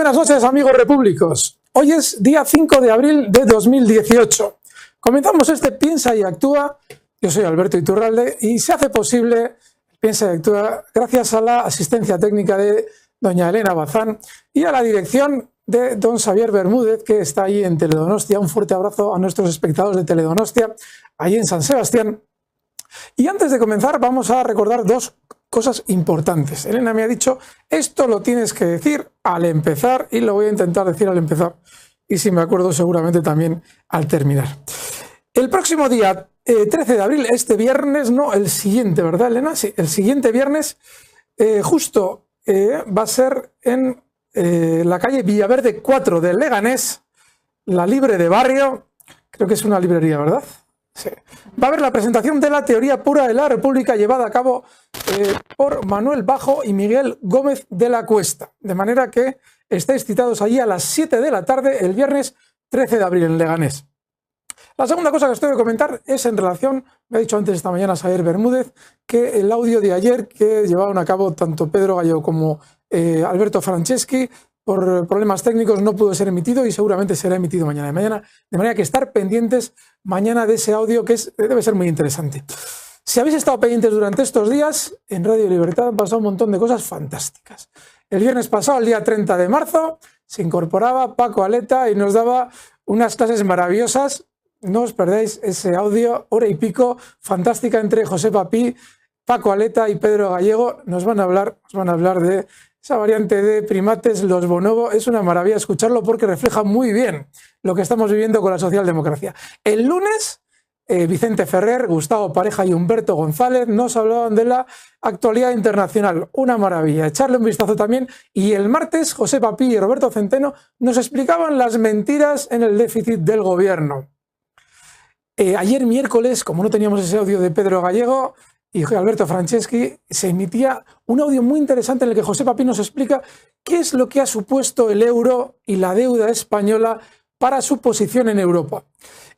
buenas noches, amigos repúblicos. Hoy es día 5 de abril de 2018. Comenzamos este Piensa y Actúa. Yo soy Alberto Iturralde y se hace posible Piensa y Actúa gracias a la asistencia técnica de doña Elena Bazán y a la dirección de don Xavier Bermúdez, que está ahí en Teledonostia. Un fuerte abrazo a nuestros espectadores de Teledonostia, ahí en San Sebastián. Y antes de comenzar vamos a recordar dos cosas importantes. Elena me ha dicho, esto lo tienes que decir al empezar, y lo voy a intentar decir al empezar, y si me acuerdo seguramente también al terminar. El próximo día 13 de abril, este viernes, no, el siguiente, ¿verdad, Elena? Sí, el siguiente viernes, justo va a ser en la calle Villaverde 4 de Leganés, la Libre de Barrio, creo que es una librería, ¿verdad? Sí. Va a haber la presentación de la teoría pura de la República llevada a cabo por Manuel Bajo y Miguel Gómez de la Cuesta. De manera que estáis citados allí a las 7 de la tarde el viernes 13 de abril en Leganés. La segunda cosa que os tengo que comentar es en relación, me ha dicho antes esta mañana Xavier Bermúdez, que el audio de ayer que llevaron a cabo tanto Pedro Gallego como Alberto Franceschi, por problemas técnicos no pudo ser emitido y seguramente será emitido mañana. De manera que estar pendientes mañana de ese audio que debe ser muy interesante. Si habéis estado pendientes durante estos días, en Radio Libertad han pasado un montón de cosas fantásticas. El viernes pasado, el día 30 de marzo, se incorporaba Paco Aleta y nos daba unas clases maravillosas. No os perdáis ese audio, hora y pico, fantástica entre José Papí, Paco Aleta y Pedro Gallego. Nos van a hablar de esa variante de primates, los bonobo. Es una maravilla escucharlo porque refleja muy bien lo que estamos viviendo con la socialdemocracia. El lunes, Vicente Ferrer, Gustavo Pareja y Humberto González nos hablaban de la actualidad internacional. Una maravilla, echarle un vistazo también. Y el martes, José Papí y Roberto Centeno nos explicaban las mentiras en el déficit del gobierno. Ayer miércoles, como no teníamos ese audio de Pedro Gallego y Alberto Franceschi, se emitía un audio muy interesante en el que José Papí nos explica qué es lo que ha supuesto el euro y la deuda española para su posición en Europa.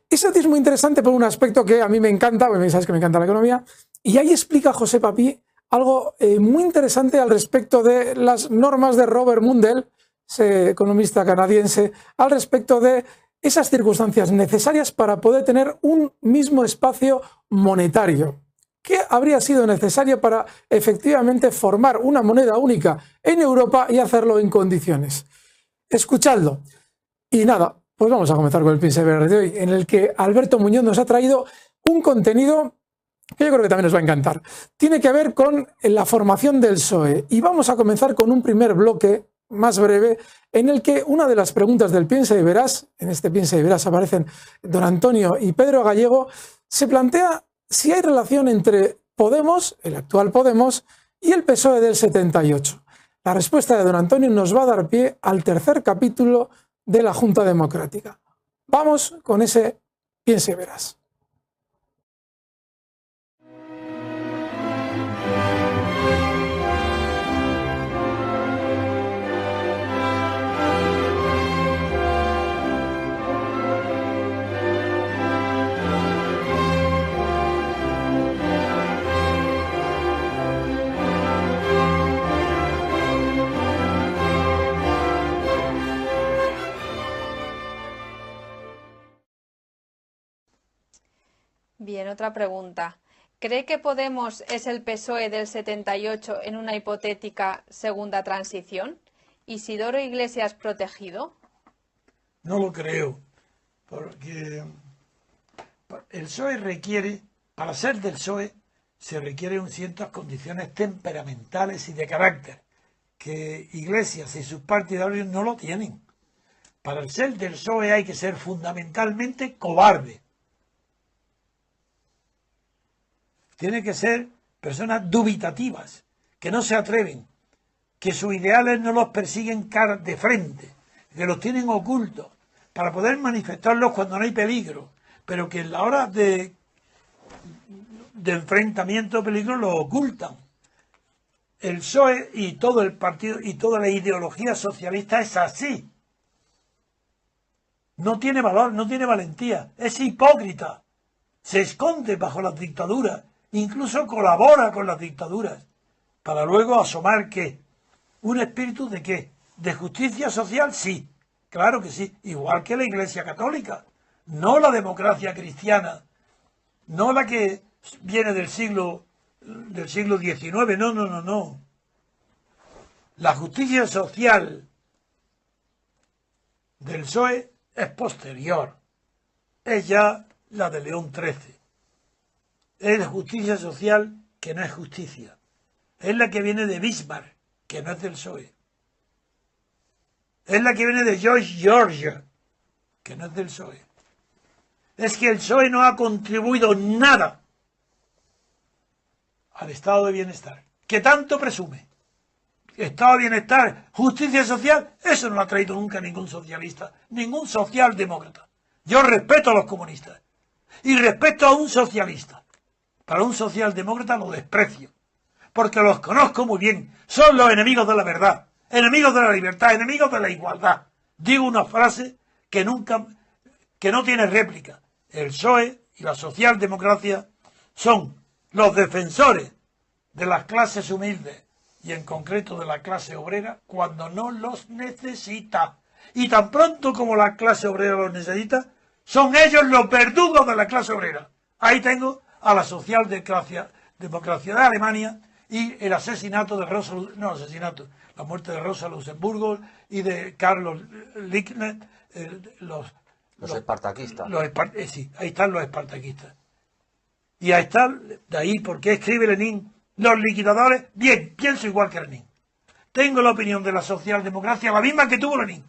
Ese audio es muy interesante por un aspecto que a mí me encanta, porque sabes que me encanta la economía, y ahí explica José Papí algo muy interesante al respecto de las normas de Robert Mundell, ese economista canadiense, al respecto de esas circunstancias necesarias para poder tener un mismo espacio monetario. ¿Qué habría sido necesario para efectivamente formar una moneda única en Europa y hacerlo en condiciones? Escuchadlo. Y nada, pues vamos a comenzar con el Piensa y Ver de hoy, en el que Alberto Muñoz nos ha traído un contenido que yo creo que también os va a encantar. Tiene que ver con la formación del PSOE. Y vamos a comenzar con un primer bloque más breve, en el que una de las preguntas del Piensa y Verás, en este Piensa y Verás aparecen don Antonio y Pedro Gallego, se plantea si hay relación entre Podemos, el actual Podemos, y el PSOE del 78. La respuesta de don Antonio nos va a dar pie al tercer capítulo de la Junta Democrática. Vamos con ese Piensa y Verás. Bien, otra pregunta. ¿Cree que Podemos es el PSOE del 78 en una hipotética segunda transición? ¿Isidoro Iglesias protegido? No lo creo, porque el PSOE requiere, para ser del PSOE, se requieren ciertas condiciones temperamentales y de carácter, que Iglesias y sus partidarios no lo tienen. Para el ser del PSOE hay que ser fundamentalmente cobarde. Tiene que ser personas dubitativas, que no se atreven, que sus ideales no los persiguen cara de frente, que los tienen ocultos, para poder manifestarlos cuando no hay peligro, pero que en la hora de enfrentamiento de peligro los ocultan. El PSOE y todo el partido y toda la ideología socialista es así. No tiene valor, no tiene valentía, es hipócrita, se esconde bajo las dictaduras, incluso colabora con las dictaduras, para luego asomar ¿qué? Un espíritu de ¿qué? de justicia social, sí, claro que sí, igual que la Iglesia Católica, no la democracia cristiana, no la que viene del siglo XIX, no. La justicia social del PSOE es posterior, es ya la de León XIII. Es la justicia social que no es justicia. Es la que viene de Bismarck, que no es del PSOE. Es la que viene de George, que no es del PSOE. Es que el PSOE no ha contribuido nada al estado de bienestar, que tanto presume. Estado de bienestar, justicia social, eso no lo ha traído nunca ningún socialista, ningún socialdemócrata. Yo respeto a los comunistas y respeto a un socialista. Para un socialdemócrata lo desprecio, porque los conozco muy bien. Son los enemigos de la verdad, enemigos de la libertad, enemigos de la igualdad. Digo una frase que no tiene réplica. El PSOE y la socialdemocracia son los defensores de las clases humildes y en concreto de la clase obrera cuando no los necesita. Y tan pronto como la clase obrera los necesita, son ellos los verdugos de la clase obrera. Ahí tengo a la socialdemocracia de Alemania y el asesinato de la muerte de Rosa Luxemburgo y de Carlos Liebknecht, los espartaquistas. Sí, ahí están los espartaquistas. Y ahí está, de ahí, ¿por qué escribe Lenin? Los liquidadores, bien, pienso igual que Lenin. Tengo la opinión de la socialdemocracia, la misma que tuvo Lenin.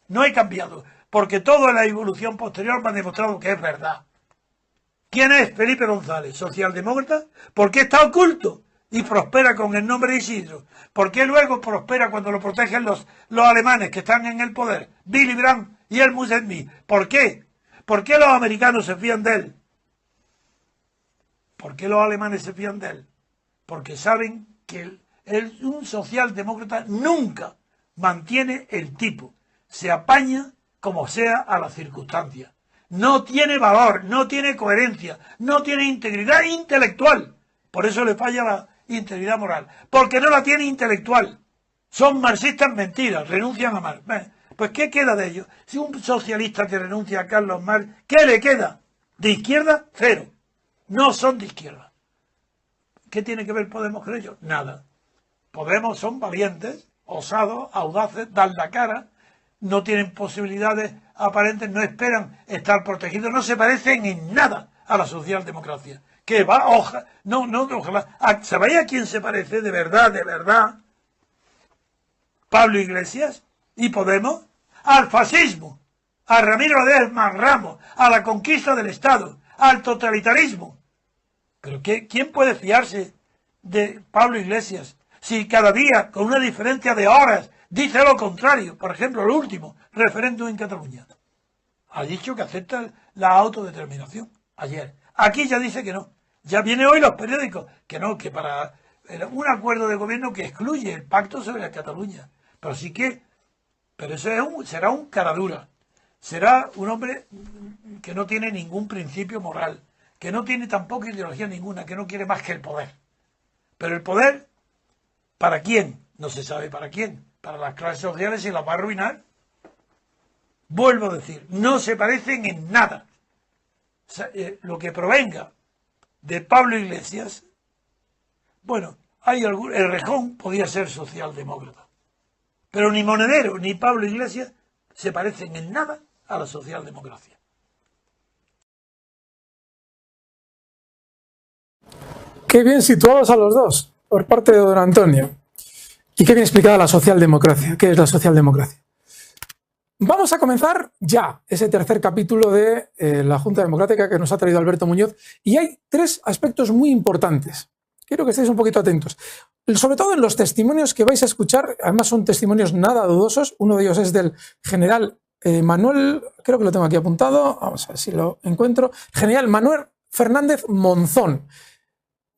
No he cambiado, porque toda la evolución posterior me ha demostrado que es verdad. ¿Quién es Felipe González? ¿Socialdemócrata? ¿Por qué está oculto y prospera con el nombre de Isidro? ¿Por qué luego prospera cuando lo protegen los alemanes que están en el poder? Willy Brandt y Helmut Schmidt. ¿Por qué? ¿Por qué los americanos se fían de él? ¿Por qué los alemanes se fían de él? Porque saben que un socialdemócrata nunca mantiene el tipo. Se apaña como sea a las circunstancias. No tiene valor, no tiene coherencia, no tiene integridad intelectual. Por eso le falla la integridad moral. Porque no la tiene intelectual. Son marxistas mentiras, renuncian a Marx. Pues ¿qué queda de ellos? Si un socialista que renuncia a Carlos Marx, ¿qué le queda? ¿De izquierda? Cero. No son de izquierda. ¿Qué tiene que ver Podemos con ellos? Nada. Podemos son valientes, osados, audaces, dan la cara, no tienen posibilidades aparentes, no esperan estar protegidos, no se parecen en nada a la socialdemocracia. Que va, ojalá, ¿se vaya a quién se parece de verdad? Pablo Iglesias y Podemos, al fascismo, a Ramiro Ledesma Ramos, a la conquista del Estado, al totalitarismo. Pero ¿quién puede fiarse de Pablo Iglesias si cada día, con una diferencia de horas, dice lo contrario? Por ejemplo, el último referéndum en Cataluña. Ha dicho que acepta la autodeterminación ayer. Aquí ya dice que no. Ya viene hoy los periódicos que no, que para un acuerdo de gobierno que excluye el pacto sobre la Cataluña. Pero sí que, pero eso será un caradura. Será un hombre que no tiene ningún principio moral, que no tiene tampoco ideología ninguna, que no quiere más que el poder. Pero el poder, ¿para quién? No se sabe para quién. Para las clases sociales y las va a arruinar. Vuelvo a decir, no se parecen en nada. O sea, lo que provenga de Pablo Iglesias, bueno, el Rejón podía ser socialdemócrata. Pero ni Monedero ni Pablo Iglesias se parecen en nada a la socialdemocracia. Qué bien situados a los dos, por parte de don Antonio. Y qué bien explicada la socialdemocracia. ¿Qué es la socialdemocracia? Vamos a comenzar ya ese tercer capítulo de la Junta Democrática que nos ha traído Alberto Muñoz. Y hay tres aspectos muy importantes. Quiero que estéis un poquito atentos. Sobre todo en los testimonios que vais a escuchar. Además son testimonios nada dudosos. Uno de ellos es del general Manuel, creo que lo tengo aquí apuntado. Vamos a ver si lo encuentro. General Manuel Fernández Monzón.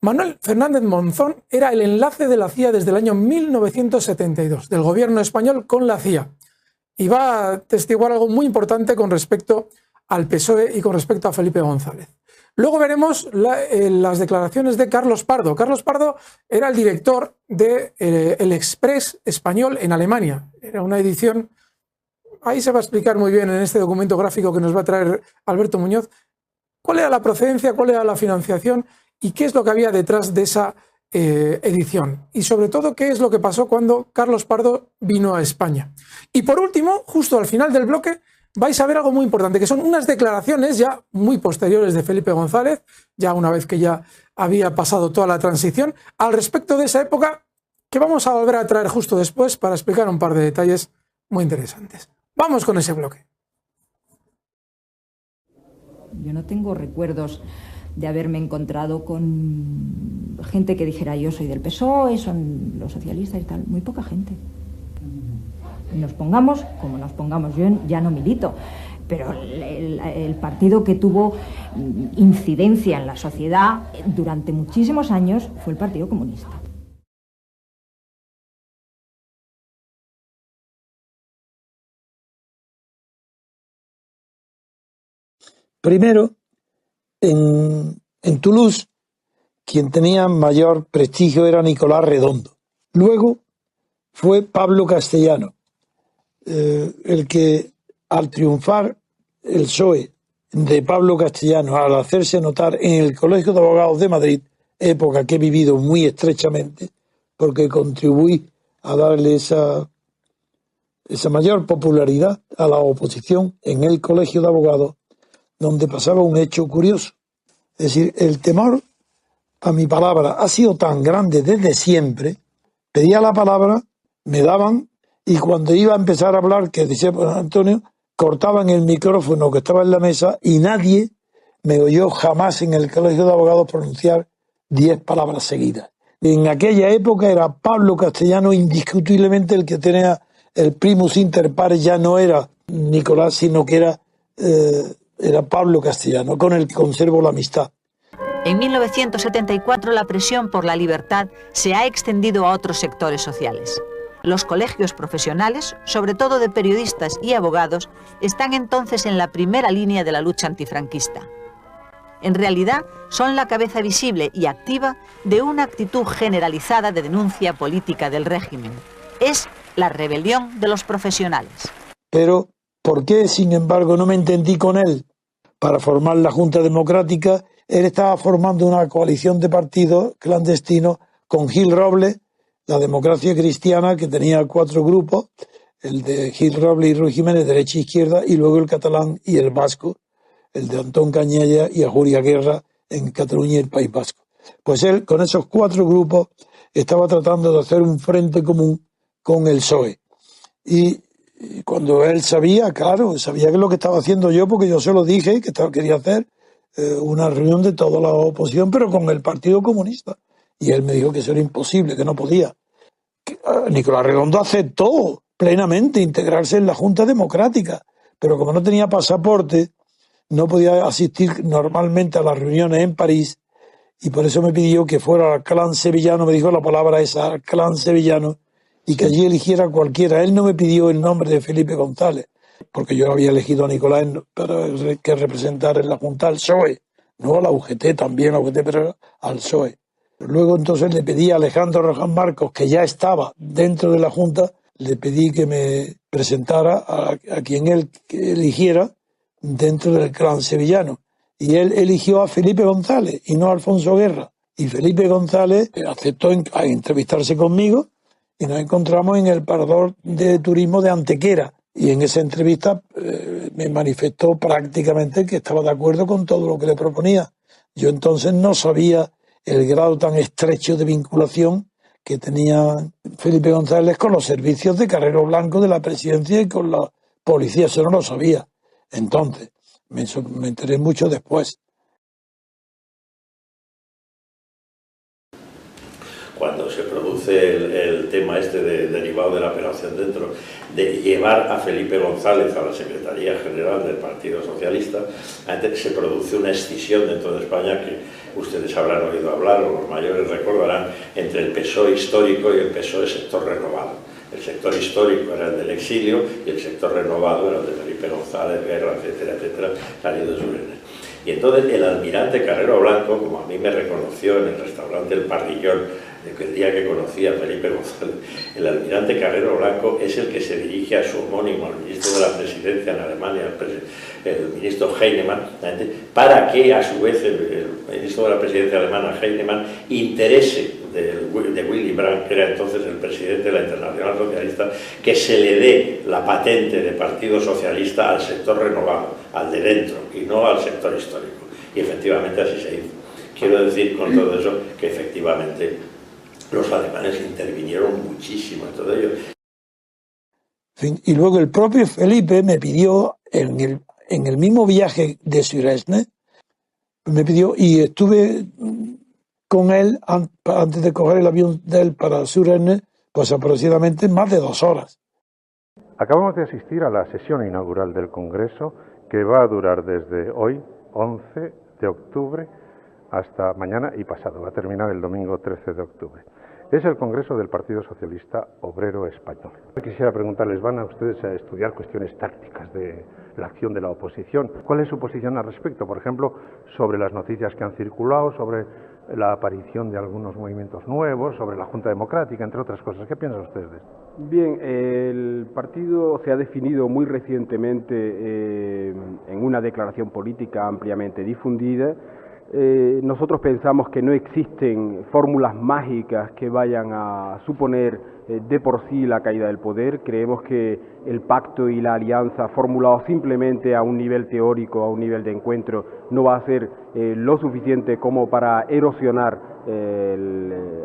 Manuel Fernández Monzón era el enlace de la CIA desde el año 1972, del gobierno español con la CIA. Y va a testiguar algo muy importante con respecto al PSOE y con respecto a Felipe González. Luego veremos las declaraciones de Carlos Pardo. Carlos Pardo era el director de El Express español en Alemania. Era una edición, ahí se va a explicar muy bien en este documento gráfico que nos va a traer Alberto Muñoz, cuál era la procedencia, cuál era la financiación y qué es lo que había detrás de esa edición. Y sobre todo, qué es lo que pasó cuando Carlos Pardo vino a España. Y por último, justo al final del bloque, vais a ver algo muy importante, que son unas declaraciones ya muy posteriores de Felipe González, ya una vez que ya había pasado toda la transición, al respecto de esa época, que vamos a volver a traer justo después para explicar un par de detalles muy interesantes. Vamos con ese bloque. Yo no tengo recuerdos de haberme encontrado con gente que dijera yo soy del PSOE, son los socialistas y tal. Muy poca gente. Nos pongamos como nos pongamos, yo ya no milito, pero el partido que tuvo incidencia en la sociedad durante muchísimos años fue el Partido Comunista. Primero, en Toulouse, quien tenía mayor prestigio era Nicolás Redondo. Luego fue Pablo Castellano, el que al triunfar el PSOE de Pablo Castellano, al hacerse notar en el Colegio de Abogados de Madrid, época que he vivido muy estrechamente, porque contribuí a darle esa mayor popularidad a la oposición en el Colegio de Abogados, donde pasaba un hecho curioso. Es decir, el temor a mi palabra ha sido tan grande desde siempre. Pedía la palabra, me daban, y cuando iba a empezar a hablar, que decía Antonio, cortaban el micrófono que estaba en la mesa y nadie me oyó jamás en el Colegio de Abogados pronunciar 10 palabras seguidas. En aquella época era Pablo Castellano indiscutiblemente el que tenía el primus inter pares, ya no era Nicolás, sino que era Pablo Castellano, con el que conservo la amistad. En 1974 la presión por la libertad se ha extendido a otros sectores sociales. Los colegios profesionales, sobre todo de periodistas y abogados, están entonces en la primera línea de la lucha antifranquista. En realidad, son la cabeza visible y activa de una actitud generalizada de denuncia política del régimen. Es la rebelión de los profesionales. Pero, ¿por qué, sin embargo, no me entendí con él? Para formar la Junta Democrática, él estaba formando una coalición de partidos clandestinos con Gil Robles, la Democracia Cristiana, que tenía 4 grupos, el de Gil Robles y Ruy Jiménez, derecha e izquierda, y luego el catalán y el vasco, el de Antón Cañella y Ajuria Guerra en Cataluña y el País Vasco. Pues él, con esos 4 grupos, estaba tratando de hacer un frente común con el PSOE. Y cuando él sabía, claro, sabía que lo que estaba haciendo yo, porque yo se lo dije, que quería hacer una reunión de toda la oposición, pero con el Partido Comunista. Y él me dijo que eso era imposible, que no podía. Nicolás Redondo aceptó plenamente integrarse en la Junta Democrática, pero como no tenía pasaporte, no podía asistir normalmente a las reuniones en París, y por eso me pidió que fuera al clan sevillano, me dijo la palabra esa, al clan sevillano, y que allí eligiera cualquiera. Él no me pidió el nombre de Felipe González, porque yo había elegido a Nicolás para que representara en la Junta al PSOE, no a la UGT también, a la UGT, pero al PSOE. Luego entonces le pedí a Alejandro Roján Marcos, que ya estaba dentro de la Junta, le pedí que me presentara a quien él eligiera dentro del clan sevillano. Y él eligió a Felipe González y no a Alfonso Guerra. Y Felipe González aceptó a entrevistarse conmigo y nos encontramos en el Parador de Turismo de Antequera. Y en esa entrevista me manifestó prácticamente que estaba de acuerdo con todo lo que le proponía. Yo entonces no sabía el grado tan estrecho de vinculación que tenía Felipe González con los servicios de Carrero Blanco de la presidencia y con la policía. Eso no lo sabía. Entonces, me enteré mucho después. Cuando se produce el tema derivado de la operación dentro, de llevar a Felipe González a la Secretaría General del Partido Socialista, se produce una escisión dentro de España que ustedes habrán oído hablar, o los mayores recordarán, entre el PSOE histórico y el PSOE sector renovado. El sector histórico era el del exilio y el sector renovado era el de Felipe González, Guerra, etcétera, etcétera, salidos de Urene. Y entonces el almirante Carrero Blanco, como a mí me reconoció en el restaurante El Parrillón, el día que conocí a Felipe González, el almirante Carrero Blanco es el que se dirige a su homónimo, al ministro de la Presidencia en Alemania, el ministro Heinemann, para que a su vez el ministro de la Presidencia alemana, Heinemann, interese de Willy Brandt, que era entonces el presidente de la Internacional Socialista, que se le dé la patente de Partido Socialista al sector renovado, al de dentro, y no al sector histórico. Y efectivamente así se hizo. Quiero decir con todo eso que efectivamente los alemanes intervinieron muchísimo en todo ello. Y luego el propio Felipe me pidió, en el mismo viaje de Suresnes, me pidió, y estuve con él antes de coger el avión de él para Suresnes, pues aproximadamente más de 2 horas. Acabamos de asistir a la sesión inaugural del Congreso, que va a durar desde hoy, 11 de octubre, hasta mañana y pasado. Va a terminar el domingo 13 de octubre. Es el Congreso del Partido Socialista Obrero Español. Quisiera preguntarles, ¿van a ustedes a estudiar cuestiones tácticas de la acción de la oposición? ¿Cuál es su posición al respecto? Por ejemplo, sobre las noticias que han circulado, sobre la aparición de algunos movimientos nuevos, sobre la Junta Democrática, entre otras cosas. ¿Qué piensan ustedes de esto? Bien, el partido se ha definido muy recientemente en una declaración política ampliamente difundida. Nosotros pensamos que no existen fórmulas mágicas que vayan a suponer de por sí la caída del poder. Creemos que el pacto y la alianza formulados simplemente a un nivel teórico, a un nivel de encuentro, no va a ser lo suficiente como para erosionar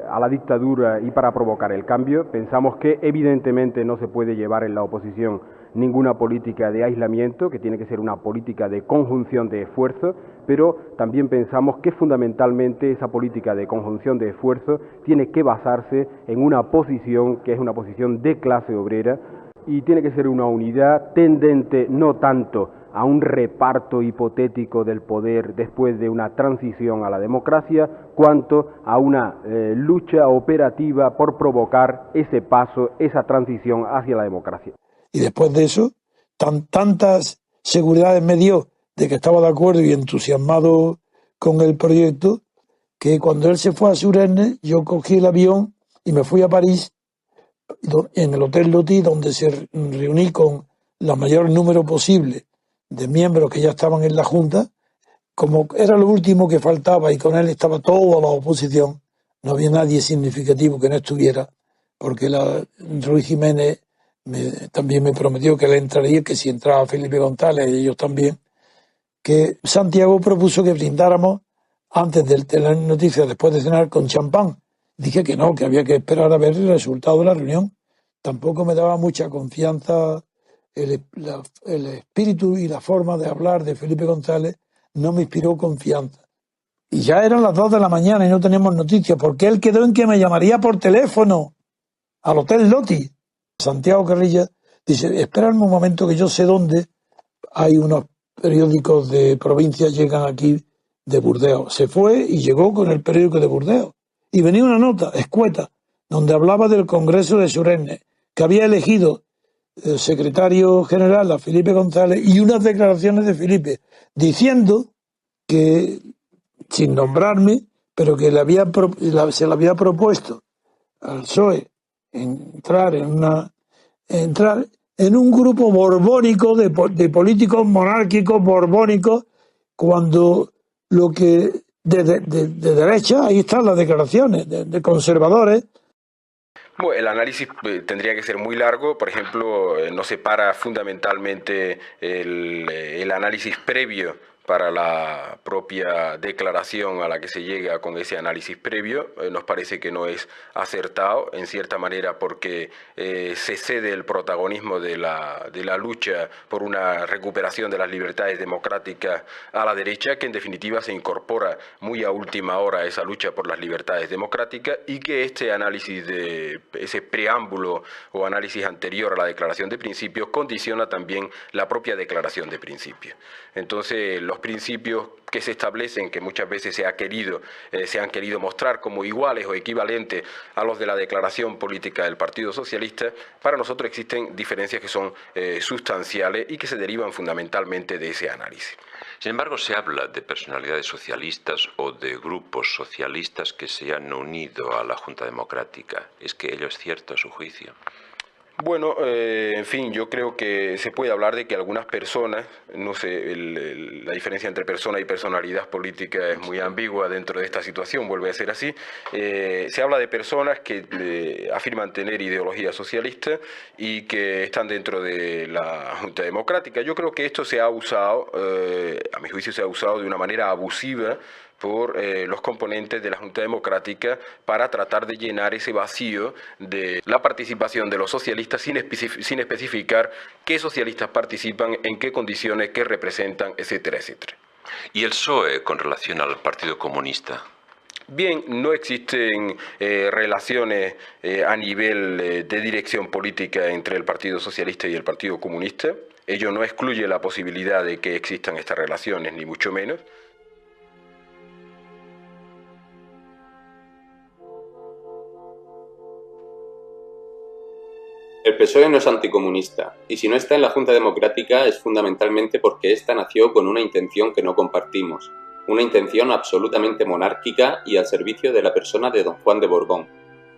a la dictadura y para provocar el cambio. Pensamos que evidentemente no se puede llevar en la oposición ninguna política de aislamiento, que tiene que ser una política de conjunción de esfuerzos, pero también pensamos que fundamentalmente esa política de conjunción de esfuerzos tiene que basarse en una posición que es una posición de clase obrera y tiene que ser una unidad tendente no tanto a un reparto hipotético del poder después de una transición a la democracia, cuanto a una lucha operativa por provocar ese paso, esa transición hacia la democracia. Y después de eso, tantas seguridades me dio de que estaba de acuerdo y entusiasmado con el proyecto, que cuando él se fue a Suresnes, yo cogí el avión y me fui a París, en el Hotel Loti, donde se reuní con el mayor número posible de miembros que ya estaban en la Junta. Como era lo último que faltaba y con él estaba toda la oposición, no había nadie significativo que no estuviera, porque Ruiz Jiménez también me prometió que él entraría, que si entraba Felipe González, ellos también, que Santiago propuso que brindáramos antes de tener noticias, después de cenar, con champán. Dije que no, que había que esperar a ver el resultado de la reunión. Tampoco me daba mucha confianza el espíritu y la forma de hablar de Felipe González, no me inspiró confianza. Y ya eran las 2 de la mañana y no teníamos noticias, porque él quedó en que me llamaría por teléfono al Hotel Loti. Santiago Carrilla dice, esperadme un momento que yo sé dónde hay unos periódicos de provincia, llegan aquí de Burdeos. Se fue y llegó con el periódico de Burdeos. Y venía una nota escueta, donde hablaba del Congreso de Suresnes, que había elegido el secretario general a Felipe González, y unas declaraciones de Felipe, diciendo que, sin nombrarme, pero que se le había propuesto al PSOE entrar en un grupo borbónico de políticos monárquicos borbónicos, cuando lo que de derecha, ahí están las declaraciones de conservadores. Bueno, el análisis tendría que ser muy largo. Por ejemplo, nos separa fundamentalmente el análisis previo para la propia declaración a la que se llega con ese análisis previo. Nos parece que no es acertado, en cierta manera, porque se cede el protagonismo de la lucha por una recuperación de las libertades democráticas a la derecha, que en definitiva se incorpora muy a última hora a esa lucha por las libertades democráticas, y que este análisis de ese preámbulo o análisis anterior a la declaración de principios condiciona también la propia declaración de principios. Entonces, los los principios que se establecen, que muchas veces se han querido mostrar como iguales o equivalentes a los de la declaración política del Partido Socialista, para nosotros existen diferencias que son sustanciales y que se derivan fundamentalmente de ese análisis. Sin embargo, se habla de personalidades socialistas o de grupos socialistas que se han unido a la Junta Democrática. ¿Es que ello es cierto a su juicio? Bueno, en fin, yo creo que se puede hablar de que algunas personas, no sé, la diferencia entre persona y personalidad política es muy ambigua dentro de esta situación, vuelve a ser así. Se habla de personas que afirman tener ideología socialista y que están dentro de la Junta Democrática. Yo creo que esto se ha usado, a mi juicio se ha usado de una manera abusiva por los componentes de la Junta Democrática para tratar de llenar ese vacío de la participación de los socialistas sin especificar qué socialistas participan, en qué condiciones, qué representan, etcétera, etcétera. ¿Y el PSOE con relación al Partido Comunista? Bien, no existen relaciones a nivel de dirección política entre el Partido Socialista y el Partido Comunista. Ello no excluye la posibilidad de que existan estas relaciones, ni mucho menos. El PSOE no es anticomunista, y si no está en la Junta Democrática es fundamentalmente porque ésta nació con una intención que no compartimos, una intención absolutamente monárquica y al servicio de la persona de don Juan de Borbón.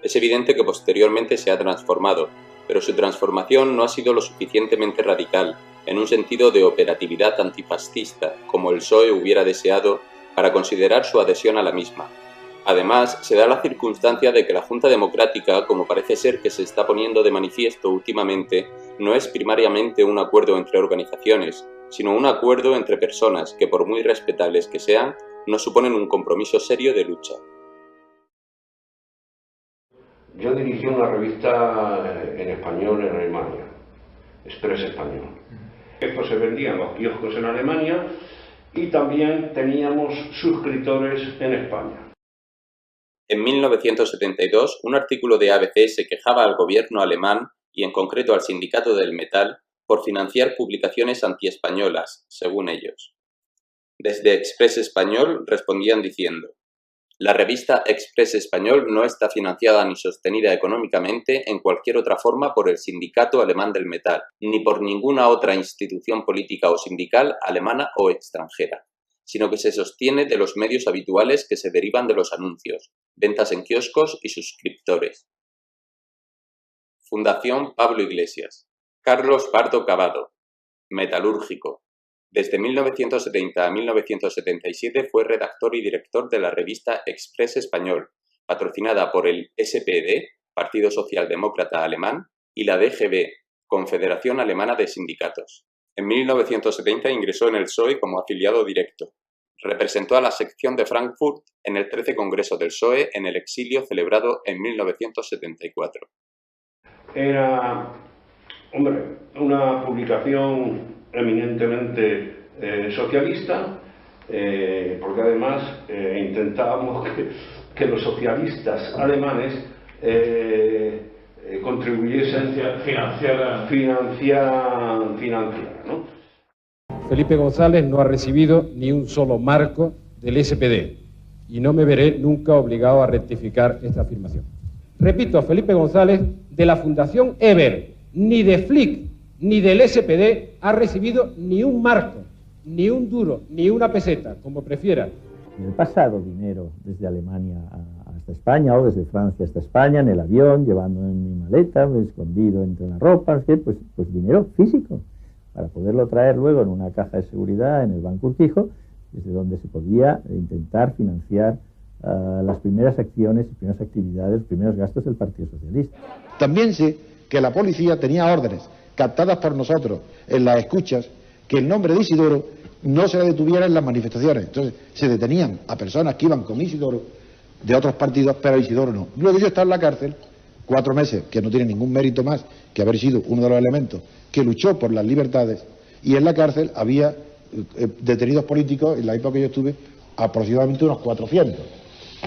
Es evidente que posteriormente se ha transformado, pero su transformación no ha sido lo suficientemente radical, en un sentido de operatividad antifascista, como el PSOE hubiera deseado, para considerar su adhesión a la misma. Además, se da la circunstancia de que la Junta Democrática, como parece ser que se está poniendo de manifiesto últimamente, no es primariamente un acuerdo entre organizaciones, sino un acuerdo entre personas que, por muy respetables que sean, no suponen un compromiso serio de lucha. Yo dirigí una revista en español en Alemania, Express Español. Esto se vendía en los kioscos en Alemania y también teníamos suscriptores en España. En 1972, un artículo de ABC se quejaba al gobierno alemán y en concreto al sindicato del metal por financiar publicaciones antiespañolas, según ellos. Desde Express Español respondían diciendo: la revista Express Español no está financiada ni sostenida económicamente en cualquier otra forma por el sindicato alemán del metal, ni por ninguna otra institución política o sindical alemana o extranjera, sino que se sostiene de los medios habituales que se derivan de los anuncios, ventas en kioscos y suscriptores. Fundación Pablo Iglesias. Carlos Pardo Cavado, metalúrgico. Desde 1970 a 1977 fue redactor y director de la revista Express Español, patrocinada por el SPD, Partido Socialdemócrata Alemán, y la DGB, Confederación Alemana de Sindicatos. En 1970 ingresó en el PSOE como afiliado directo. Representó a la sección de Frankfurt en el 13 Congreso del PSOE en el exilio celebrado en 1974. Era, una publicación eminentemente socialista, porque además intentábamos que los socialistas alemanes contribuyesen financiaran, ¿no? Felipe González no ha recibido ni un solo marco del SPD y no me veré nunca obligado a rectificar esta afirmación. Repito, Felipe González, de la Fundación Eber, ni de Flick, ni del SPD ha recibido ni un marco, ni un duro, ni una peseta, como prefiera. He pasado dinero desde Alemania hasta España o desde Francia hasta España en el avión, llevando en mi maleta, escondido entre las ropas, pues dinero físico, para poderlo traer luego en una caja de seguridad en el Banco Urquijo, desde donde se podía intentar financiar las primeras acciones, las primeras actividades, los primeros gastos del Partido Socialista. También sé que la policía tenía órdenes, captadas por nosotros en las escuchas, que el nombre de Isidoro no se le detuviera en las manifestaciones. Entonces se detenían a personas que iban con Isidoro de otros partidos, pero a Isidoro no. Luego yo estaba en la cárcel 4 meses, que no tiene ningún mérito más que haber sido uno de los elementos que luchó por las libertades, y en la cárcel había detenidos políticos, en la época que yo estuve, aproximadamente unos 400.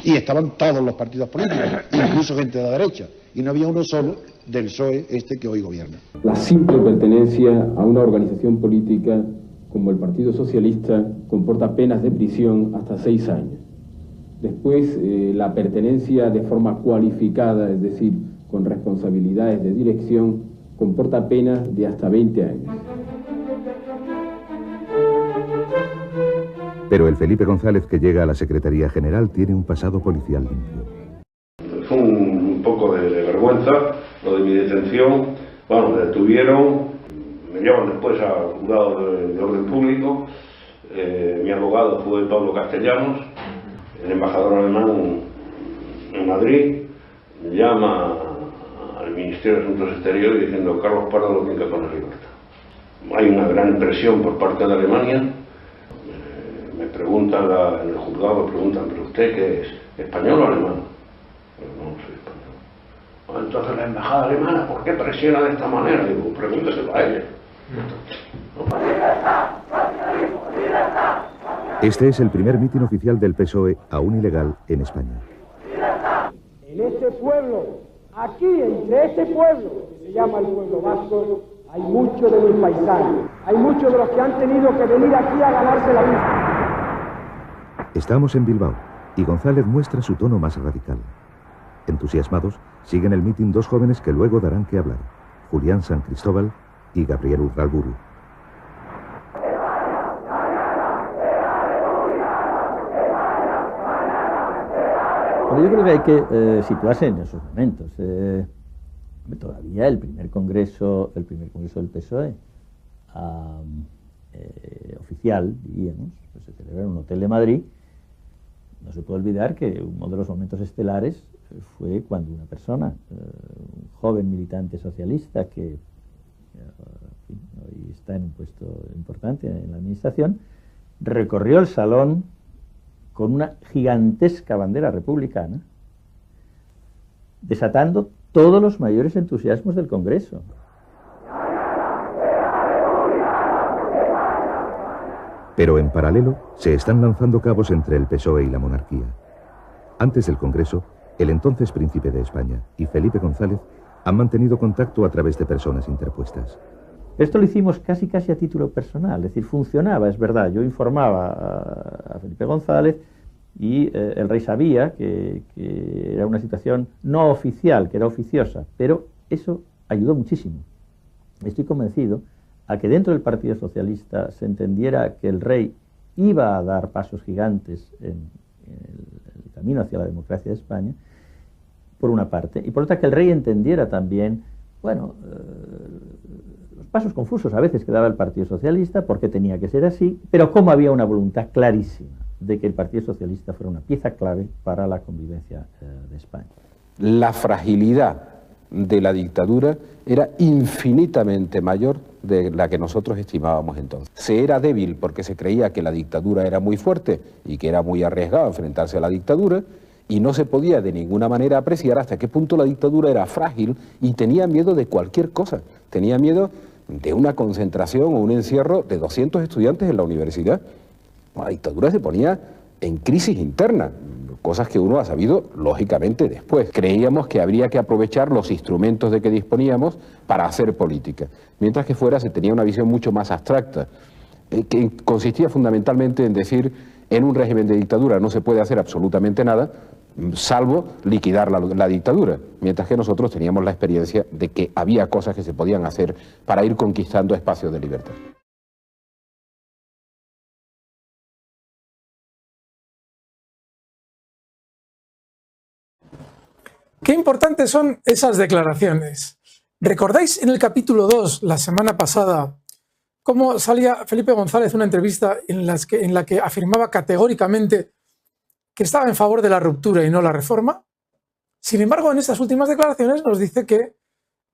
Y estaban todos los partidos políticos, incluso gente de la derecha, y no había uno solo del PSOE que hoy gobierna. La simple pertenencia a una organización política como el Partido Socialista comporta penas de prisión hasta 6 años. Después, la pertenencia de forma cualificada, es decir, con responsabilidades de dirección, comporta penas de hasta 20 años. Pero el Felipe González que llega a la Secretaría General tiene un pasado policial limpio. Fue un poco de vergüenza lo de mi detención. Bueno, me detuvieron, me llevan después al juzgado de orden público. Mi abogado fue Pablo Castellanos, el embajador alemán en Madrid. Me llama al Ministerio de Asuntos Exteriores diciendo: Carlos Pardo lo tiene que poner en libertad. Hay una gran presión por parte de Alemania. Me preguntan en el juzgado, me preguntan: ¿pero usted qué es? ¿Español o alemán? No soy español. Bueno, entonces la embajada alemana, ¿por qué presiona de esta manera? Digo, pregúnteselo a ella. Este es el primer mitin oficial del PSOE, aún ilegal, en España. En este pueblo, aquí entre este pueblo, que se llama el pueblo vasco, hay muchos de mis paisanos, hay muchos de los que han tenido que venir aquí a ganarse la vida. Estamos en Bilbao y González muestra su tono más radical. Entusiasmados, siguen el mitin dos jóvenes que luego darán que hablar: Julián San Cristóbal y Gabriel Urralburu. Pero yo creo que hay que situarse en esos momentos. Todavía el primer congreso del PSOE oficial, diríamos, pues se celebra en un hotel de Madrid. No se puede olvidar que uno de los momentos estelares fue cuando una persona, un joven militante socialista que hoy está en un puesto importante en la administración, recorrió el salón con una gigantesca bandera republicana, desatando todos los mayores entusiasmos del Congreso. Pero en paralelo se están lanzando cabos entre el PSOE y la monarquía. Antes del Congreso, el entonces príncipe de España y Felipe González han mantenido contacto a través de personas interpuestas. Esto lo hicimos casi a título personal, es decir, funcionaba, es verdad. Yo informaba a Felipe González y el rey sabía que era una situación no oficial, que era oficiosa, pero eso ayudó muchísimo. Estoy convencido a que dentro del Partido Socialista se entendiera que el rey iba a dar pasos gigantes en el camino hacia la democracia de España, por una parte, y por otra que el rey entendiera también, bueno, los pasos confusos a veces que daba el Partido Socialista, porque tenía que ser así, pero como había una voluntad clarísima de que el Partido Socialista fuera una pieza clave para la convivencia de España. La fragilidad de la dictadura era infinitamente mayor de la que nosotros estimábamos entonces. Se era débil porque se creía que la dictadura era muy fuerte y que era muy arriesgado enfrentarse a la dictadura, y no se podía de ninguna manera apreciar hasta qué punto la dictadura era frágil y tenía miedo de cualquier cosa. Tenía miedo de una concentración o un encierro de 200 estudiantes en la universidad. La dictadura se ponía en crisis interna, cosas que uno ha sabido lógicamente después. Creíamos que habría que aprovechar los instrumentos de que disponíamos para hacer política, mientras que fuera se tenía una visión mucho más abstracta, que consistía fundamentalmente en decir: en un régimen de dictadura no se puede hacer absolutamente nada, salvo liquidar la dictadura, mientras que nosotros teníamos la experiencia de que había cosas que se podían hacer para ir conquistando espacios de libertad. Qué importantes son esas declaraciones. ¿Recordáis en el capítulo 2, la semana pasada, cómo salía Felipe González en una entrevista en la que afirmaba categóricamente que estaba en favor de la ruptura y no la reforma? Sin embargo, en estas últimas declaraciones nos dice que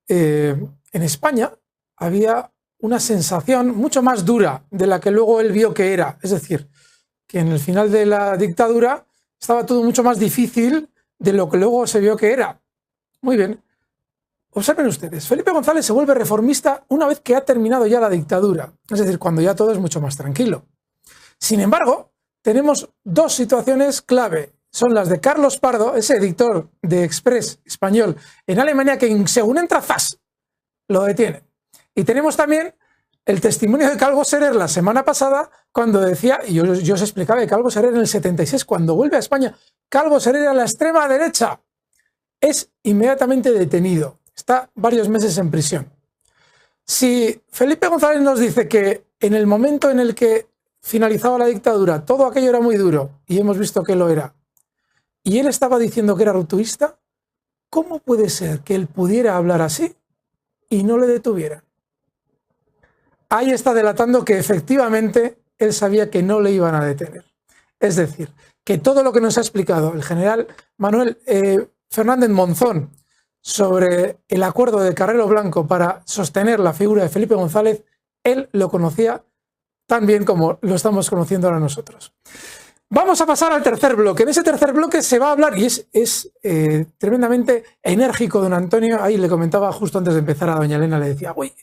en España había una sensación mucho más dura de la que luego él vio que era. Es decir, que en el final de la dictadura estaba todo mucho más difícil de lo que luego se vio que era. Muy bien. Observen ustedes, Felipe González se vuelve reformista una vez que ha terminado ya la dictadura, es decir, cuando ya todo es mucho más tranquilo. Sin embargo, tenemos dos situaciones clave. Son las de Carlos Pardo, ese editor de Express español en Alemania, que según entra ¡zas!, lo detiene. Y tenemos también el testimonio de Calvo Serer la semana pasada, cuando decía, y yo os explicaba que Calvo Serer en el 76, cuando vuelve a España, Calvo Serer a la extrema derecha, es inmediatamente detenido, está varios meses en prisión. Si Felipe González nos dice que en el momento en el que finalizaba la dictadura todo aquello era muy duro, y hemos visto que lo era, y él estaba diciendo que era rupturista, ¿cómo puede ser que él pudiera hablar así y no le detuvieran? Ahí está delatando que efectivamente él sabía que no le iban a detener. Es decir, que todo lo que nos ha explicado el general Manuel Fernández Monzón sobre el acuerdo de Carrero Blanco para sostener la figura de Felipe González, él lo conocía tan bien como lo estamos conociendo ahora nosotros. Vamos a pasar al tercer bloque. En ese tercer bloque se va a hablar, y es tremendamente enérgico don Antonio. Ahí le comentaba justo antes de empezar a doña Elena, le decía, uy,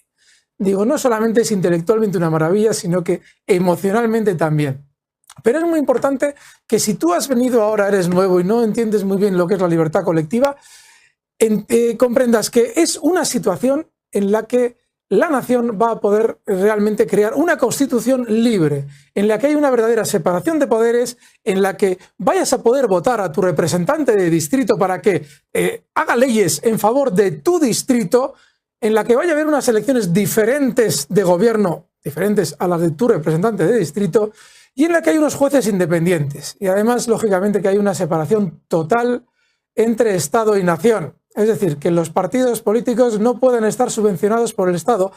digo, no solamente es intelectualmente una maravilla, sino que emocionalmente también. Pero es muy importante que si tú has venido ahora, eres nuevo y no entiendes muy bien lo que es la libertad colectiva, comprendas que es una situación en la que la nación va a poder realmente crear una constitución libre, en la que hay una verdadera separación de poderes, en la que vayas a poder votar a tu representante de distrito para que haga leyes en favor de tu distrito, en la que vaya a haber unas elecciones diferentes de gobierno, diferentes a las de tu representante de distrito, y en la que hay unos jueces independientes. Y además, lógicamente, que hay una separación total entre Estado y nación. Es decir, que los partidos políticos no pueden estar subvencionados por el Estado.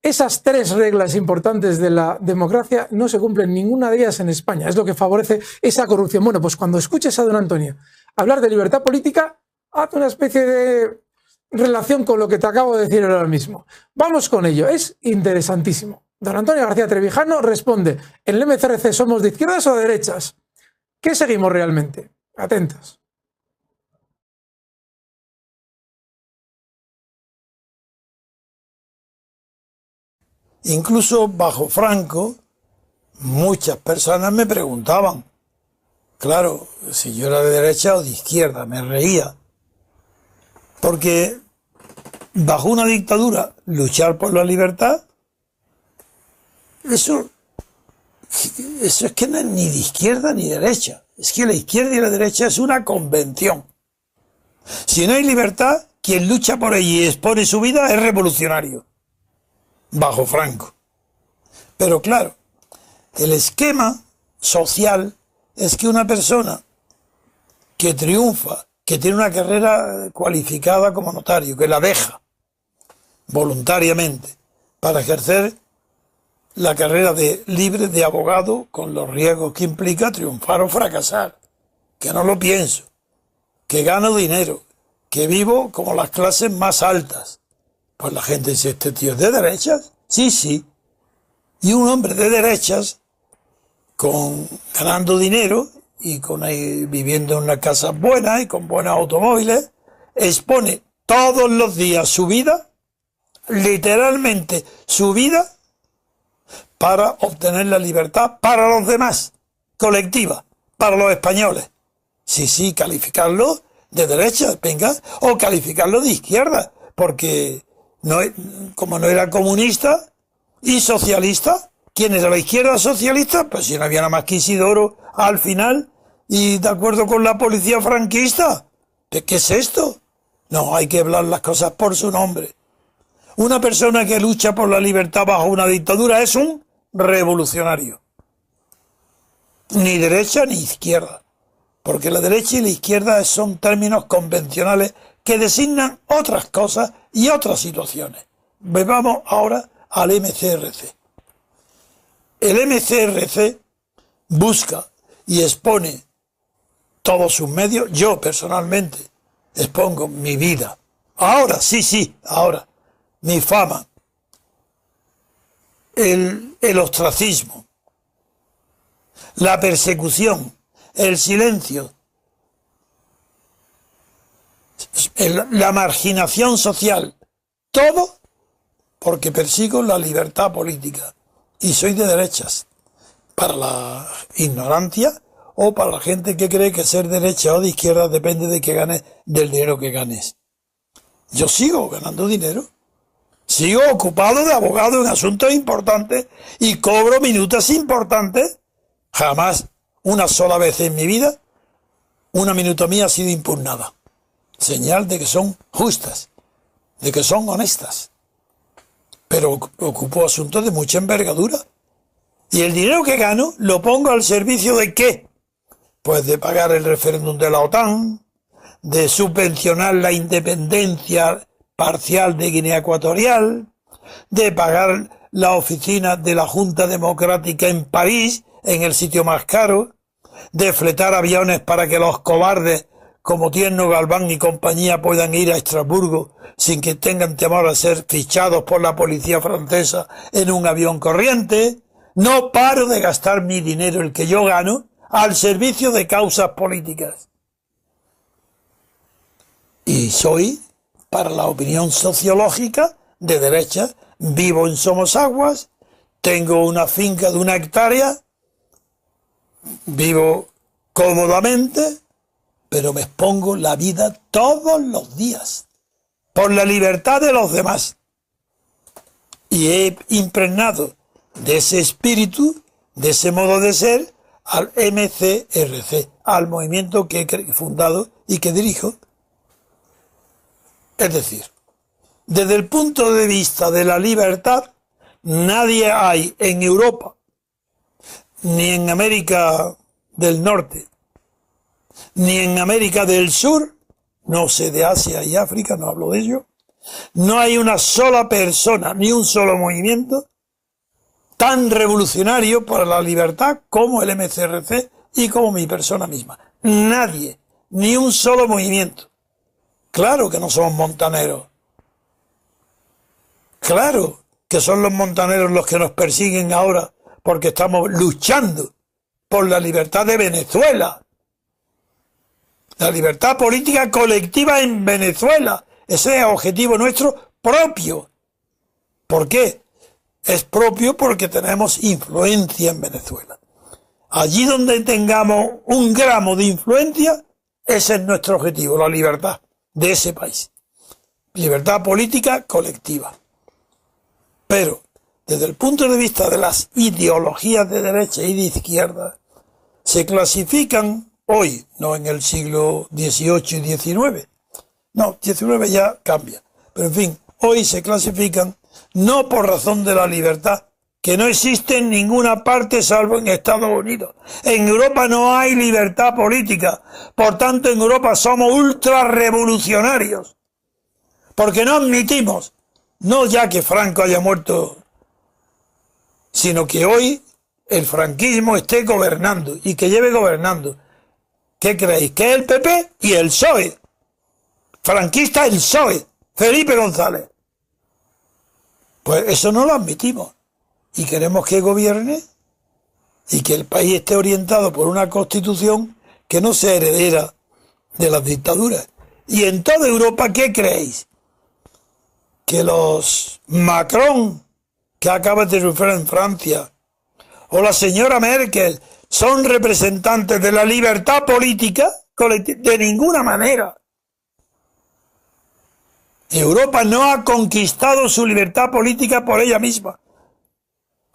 Esas tres reglas importantes de la democracia no se cumplen ninguna de ellas en España. Es lo que favorece esa corrupción. Bueno, pues cuando escuches a don Antonio hablar de libertad política, haz una especie de relación con lo que te acabo de decir ahora mismo. Vamos con ello. Es interesantísimo. Don Antonio García Trevijano responde, ¿en el MCRC somos de izquierdas o de derechas? ¿Qué seguimos realmente? Atentos. Incluso bajo Franco, muchas personas me preguntaban, claro, si yo era de derecha o de izquierda, me reía. Porque bajo una dictadura, luchar por la libertad, eso es que no es ni de izquierda ni de derecha. Es que la izquierda y la derecha es una convención. Si no hay libertad, quien lucha por ella y expone su vida es revolucionario. Bajo Franco. Pero claro, el esquema social es que una persona que triunfa, que tiene una carrera cualificada como notario, que la deja voluntariamente para ejercer la carrera de libre de abogado con los riesgos que implica triunfar o fracasar, que no lo pienso, que gano dinero, que vivo como las clases más altas. Pues la gente dice, ¿este tío es de derechas? Sí, sí. Y un hombre de derechas, ganando dinero y viviendo en una casa buena y con buenos automóviles, expone todos los días su vida, literalmente su vida, para obtener la libertad para los demás, colectiva, para los españoles. Sí, sí, calificarlo de derecha, venga, o calificarlo de izquierda, porque como no era comunista y socialista, ¿quién era la izquierda socialista? Pues si no había nada más que Isidoro al final y de acuerdo con la policía franquista. ¿Qué es esto? No, hay que hablar las cosas por su nombre. Una persona que lucha por la libertad bajo una dictadura es un revolucionario. Ni derecha ni izquierda. Porque la derecha y la izquierda son términos convencionales que designan otras cosas y otras situaciones. Vamos ahora al MCRC. El MCRC busca y expone todos sus medios. Yo personalmente expongo mi vida. Ahora, sí, ahora. Mi fama. El ostracismo. La persecución. El silencio. La marginación social. Todo porque persigo la libertad política. Y soy de derechas. Para la ignorancia o para la gente que cree que ser derecha o de izquierda depende de que ganes, del dinero que ganes. Yo sigo ganando dinero. Sigo ocupado de abogado en asuntos importantes y cobro minutas importantes. Jamás, una sola vez en mi vida, una minuta mía ha sido impugnada. Señal de que son justas, de que son honestas. Pero ocupo asuntos de mucha envergadura. Y el dinero que gano lo pongo al servicio ¿de qué? Pues de pagar el referéndum de la OTAN, de subvencionar la independencia parcial de Guinea Ecuatorial, de pagar la oficina de la Junta Democrática en París, en el sitio más caro, de fletar aviones para que los cobardes como Tierno Galván y compañía puedan ir a Estrasburgo sin que tengan temor a ser fichados por la policía francesa en un avión corriente. No paro de gastar mi dinero, el que yo gano, al servicio de causas políticas. Y soy, para la opinión sociológica, de derecha, vivo en Somosaguas, tengo una finca de 1 hectárea, vivo cómodamente, pero me expongo la vida todos los días, por la libertad de los demás. Y he impregnado de ese espíritu, de ese modo de ser, al MCRC, al movimiento que he fundado y que dirijo. Es decir, desde el punto de vista de la libertad, nadie hay en Europa, ni en América del Norte, ni en América del Sur, no sé de Asia y África, no hablo de ello, no hay una sola persona, ni un solo movimiento tan revolucionario para la libertad como el MCRC y como mi persona misma. Nadie, ni un solo movimiento. Claro que no somos montaneros. Claro que son los montaneros los que nos persiguen ahora porque estamos luchando por la libertad de Venezuela. La libertad política colectiva en Venezuela. Ese es el objetivo nuestro propio. ¿Por qué? Es propio porque tenemos influencia en Venezuela. Allí donde tengamos 1 gramo de influencia, ese es nuestro objetivo, la libertad de ese país. Libertad política colectiva. Pero, desde el punto de vista de las ideologías de derecha y de izquierda, se clasifican hoy, no en el siglo XVIII y XIX. No, XIX ya cambia. Pero en fin, hoy se clasifican no por razón de la libertad, que no existe en ninguna parte salvo en Estados Unidos. En Europa no hay libertad política. Por tanto, en Europa somos ultra revolucionarios. Porque no admitimos, no ya que Franco haya muerto, sino que hoy el franquismo esté gobernando y que lleve gobernando. ¿Qué creéis? Que es el PP y el PSOE. Franquista el PSOE, Felipe González. Pues eso no lo admitimos. Y queremos que gobierne y que el país esté orientado por una constitución que no sea heredera de las dictaduras. Y en toda Europa, ¿qué creéis? Que los Macron, que acaba de triunfar en Francia, o la señora Merkel, son representantes de la libertad política colectiva. De ninguna manera. Europa no ha conquistado su libertad política por ella misma.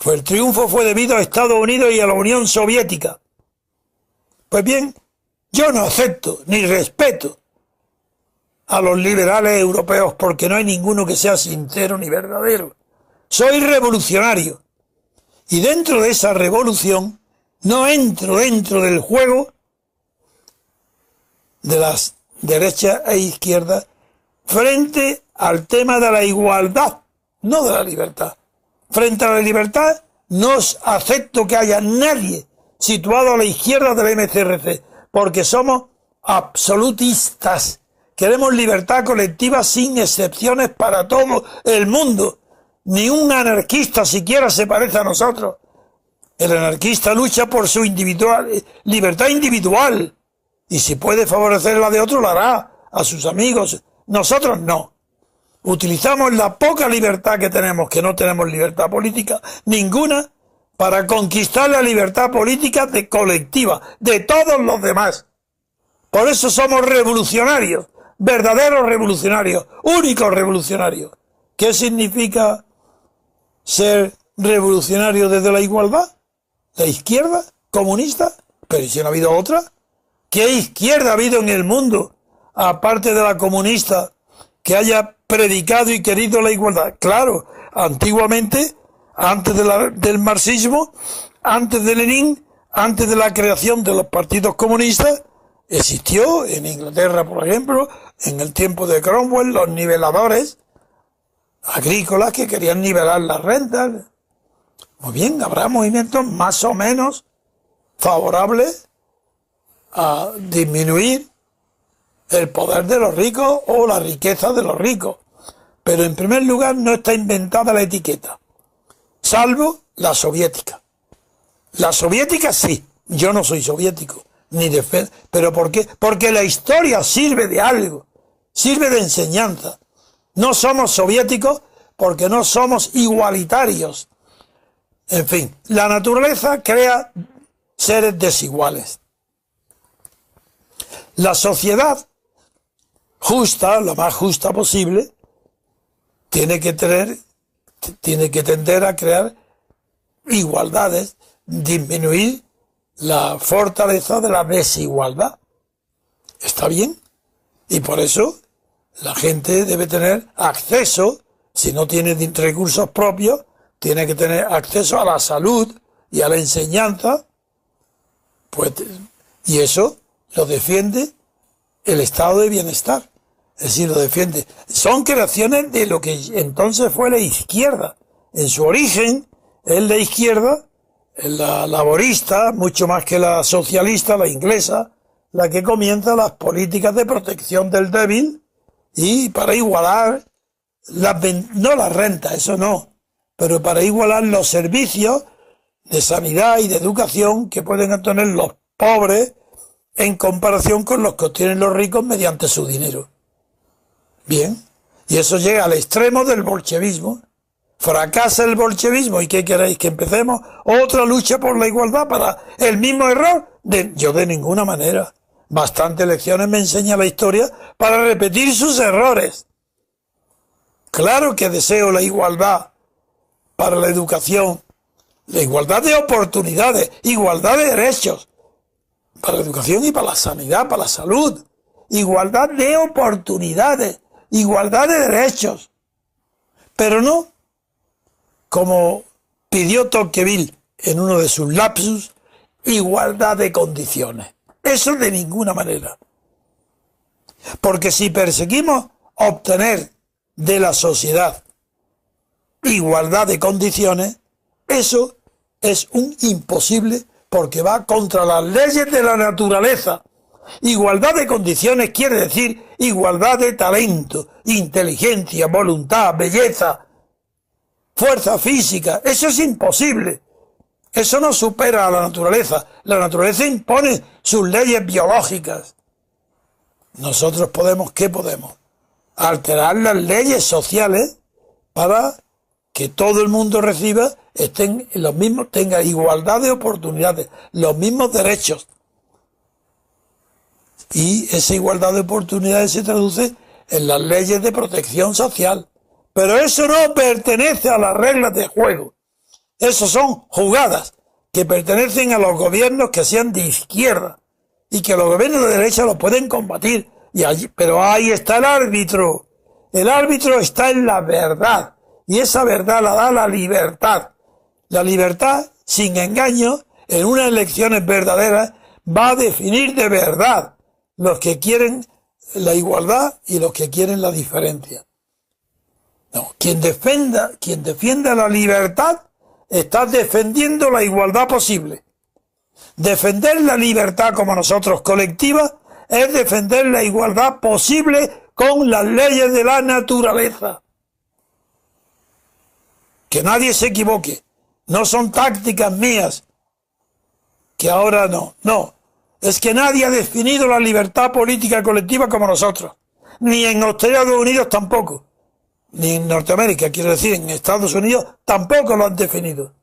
El triunfo fue debido a Estados Unidos y a la Unión Soviética. Pues bien, yo no acepto ni respeto a los liberales europeos porque no hay ninguno que sea sincero ni verdadero. Soy revolucionario. Y dentro de esa revolución no entro dentro del juego de las derechas e izquierdas frente al tema de la igualdad, no de la libertad. Frente a la libertad no acepto que haya nadie situado a la izquierda del MCRC, porque somos absolutistas. Queremos libertad colectiva sin excepciones para todo el mundo. Ni un anarquista siquiera se parece a nosotros. El anarquista lucha por su libertad individual, y si puede favorecer la de otro, la hará a sus amigos. Nosotros no. Utilizamos la poca libertad que tenemos, que no tenemos libertad política ninguna, para conquistar la libertad política colectiva de todos los demás. Por eso somos revolucionarios, verdaderos revolucionarios, únicos revolucionarios, ¿Qué significa ser revolucionario desde la igualdad? ¿La izquierda comunista? Pero si no ha habido otra. ¿Qué izquierda ha habido en el mundo, aparte de la comunista, que haya predicado y querido la igualdad? Claro, antiguamente, antes del marxismo, antes de Lenin, antes de la creación de los partidos comunistas, existió en Inglaterra, por ejemplo, en el tiempo de Cromwell, los niveladores agrícolas que querían nivelar las rentas. Muy bien, habrá movimientos más o menos favorables a disminuir el poder de los ricos o la riqueza de los ricos. Pero en primer lugar no está inventada la etiqueta, salvo la soviética. La soviética sí, yo no soy soviético, ni ¿pero por qué? Porque la historia sirve de algo, sirve de enseñanza. No somos soviéticos porque no somos igualitarios. En fin, la naturaleza crea seres desiguales. La sociedad justa, lo más justa posible, tiene que tender a crear igualdades, disminuir la fortaleza de la desigualdad. ¿Está bien? Y por eso la gente debe tener acceso, si no tiene recursos propios, tiene que tener acceso a la salud y a la enseñanza, pues, y eso lo defiende el estado de bienestar. Es decir, lo defiende. Son creaciones de lo que entonces fue la izquierda. En su origen, es la izquierda, la laborista, mucho más que la socialista, la inglesa, la que comienza las políticas de protección del débil y para igualar, no la renta, eso no, pero para igualar los servicios de sanidad y de educación que pueden obtener los pobres en comparación con los que obtienen los ricos mediante su dinero. Bien, y eso llega al extremo del bolchevismo. Fracasa el bolchevismo, ¿y qué queréis? ¿Que empecemos otra lucha por la igualdad para el mismo error? Yo de ninguna manera. Bastantes lecciones me enseña la historia para repetir sus errores. Claro que deseo la igualdad para la educación, la igualdad de oportunidades, igualdad de derechos, para la educación y para la sanidad, para la salud, igualdad de oportunidades, igualdad de derechos, pero no como pidió Tocqueville en uno de sus lapsus, igualdad de condiciones. Eso de ninguna manera. Porque si perseguimos obtener de la sociedad igualdad de condiciones, eso es un imposible porque va contra las leyes de la naturaleza. Igualdad de condiciones quiere decir igualdad de talento, inteligencia, voluntad, belleza, fuerza física. Eso es imposible. Eso no supera a la naturaleza. La naturaleza impone sus leyes biológicas. Nosotros podemos, ¿qué podemos? Alterar las leyes sociales para que todo el mundo reciba, estén en los mismos, tenga igualdad de oportunidades, los mismos derechos. Y esa igualdad de oportunidades se traduce en las leyes de protección social. Pero eso no pertenece a las reglas de juego. Eso son jugadas que pertenecen a los gobiernos que sean de izquierda y que los gobiernos de derecha los pueden combatir. Pero ahí está el árbitro. El árbitro está en la verdad y esa verdad la da la libertad. La libertad, sin engaño, en unas elecciones verdaderas, va a definir de verdad los que quieren la igualdad y los que quieren la diferencia. No, quien defienda la libertad está defendiendo la igualdad posible. Defender la libertad como nosotros colectiva es defender la igualdad posible con las leyes de la naturaleza. Que nadie se equivoque. No son tácticas mías. Que ahora no. No. Es que nadie ha definido la libertad política colectiva como nosotros. Ni en Estados Unidos tampoco. Ni en Norteamérica, quiero decir, en Estados Unidos tampoco lo han definido.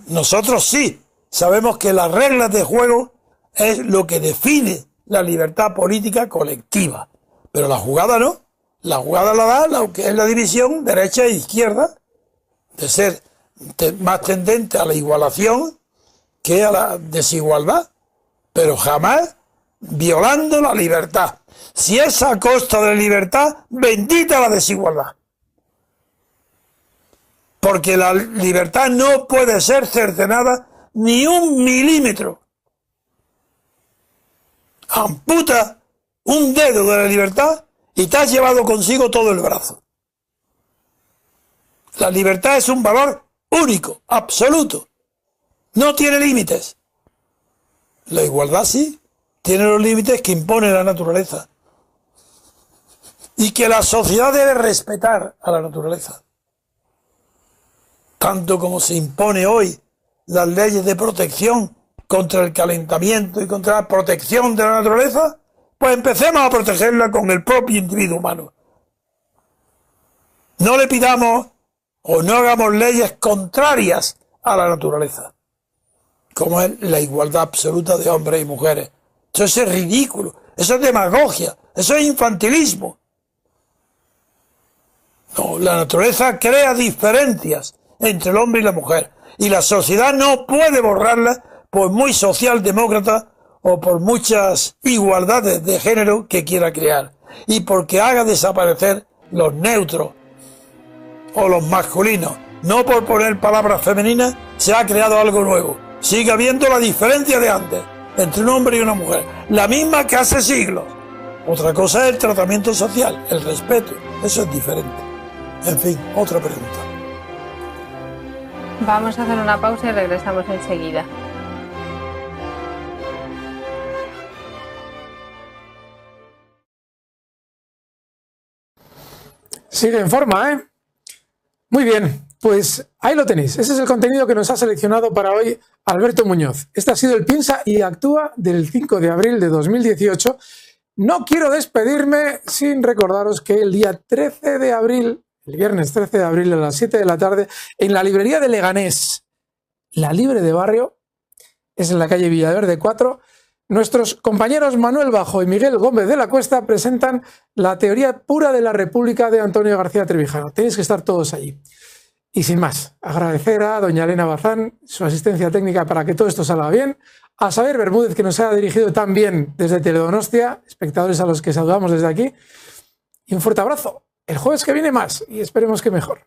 Nosotros sí sabemos que las reglas de juego es lo que define la libertad política colectiva. Pero la jugada no. La jugada la da lo que es la división derecha e izquierda, de ser más tendente a la igualación que a la desigualdad, pero jamás violando la libertad. Si es a costa de la libertad, bendita la desigualdad. Porque la libertad no puede ser cercenada ni un milímetro. Amputa un dedo de la libertad y te has llevado consigo todo el brazo. La libertad es un valor único, absoluto. No tiene límites. La igualdad sí, tiene los límites que impone la naturaleza. Y que la sociedad debe respetar a la naturaleza. Tanto como se impone hoy las leyes de protección contra el calentamiento y contra la protección de la naturaleza, pues empecemos a protegerla con el propio individuo humano. No le pidamos o no hagamos leyes contrarias a la naturaleza, como es la igualdad absoluta de hombres y mujeres. Eso es ridículo, eso es demagogia, eso es infantilismo. No, la naturaleza crea diferencias entre el hombre y la mujer, y la sociedad no puede borrarlas por muy socialdemócrata o por muchas igualdades de género que quiera crear, y porque haga desaparecer los neutros o los masculinos. No por poner palabras femeninas se ha creado algo nuevo. Sigue habiendo la diferencia de antes entre un hombre y una mujer, la misma que hace siglos. Otra cosa es el tratamiento social, el respeto, eso es diferente. En fin, otra pregunta. Vamos a hacer una pausa y regresamos enseguida. Sigue en forma, ¿eh? Muy bien, pues ahí lo tenéis. Ese es el contenido que nos ha seleccionado para hoy Alberto Muñoz. Este ha sido el Piensa y Actúa del 5 de abril de 2018. No quiero despedirme sin recordaros que el día 13 de abril, el viernes 13 de abril a las 7 de la tarde, en la librería de Leganés, la Libre de Barrio, es en la calle Villaverde 4, nuestros compañeros Manuel Bajo y Miguel Gómez de la Cuesta presentan La teoría pura de la República de Antonio García Trevijano. Tenéis que estar todos allí. Y sin más, agradecer a doña Elena Bazán su asistencia técnica para que todo esto salga bien, a Xavier Bermúdez, que nos ha dirigido tan bien desde Teledonostia, espectadores a los que saludamos desde aquí, y un fuerte abrazo. El jueves que viene más, y esperemos que mejor.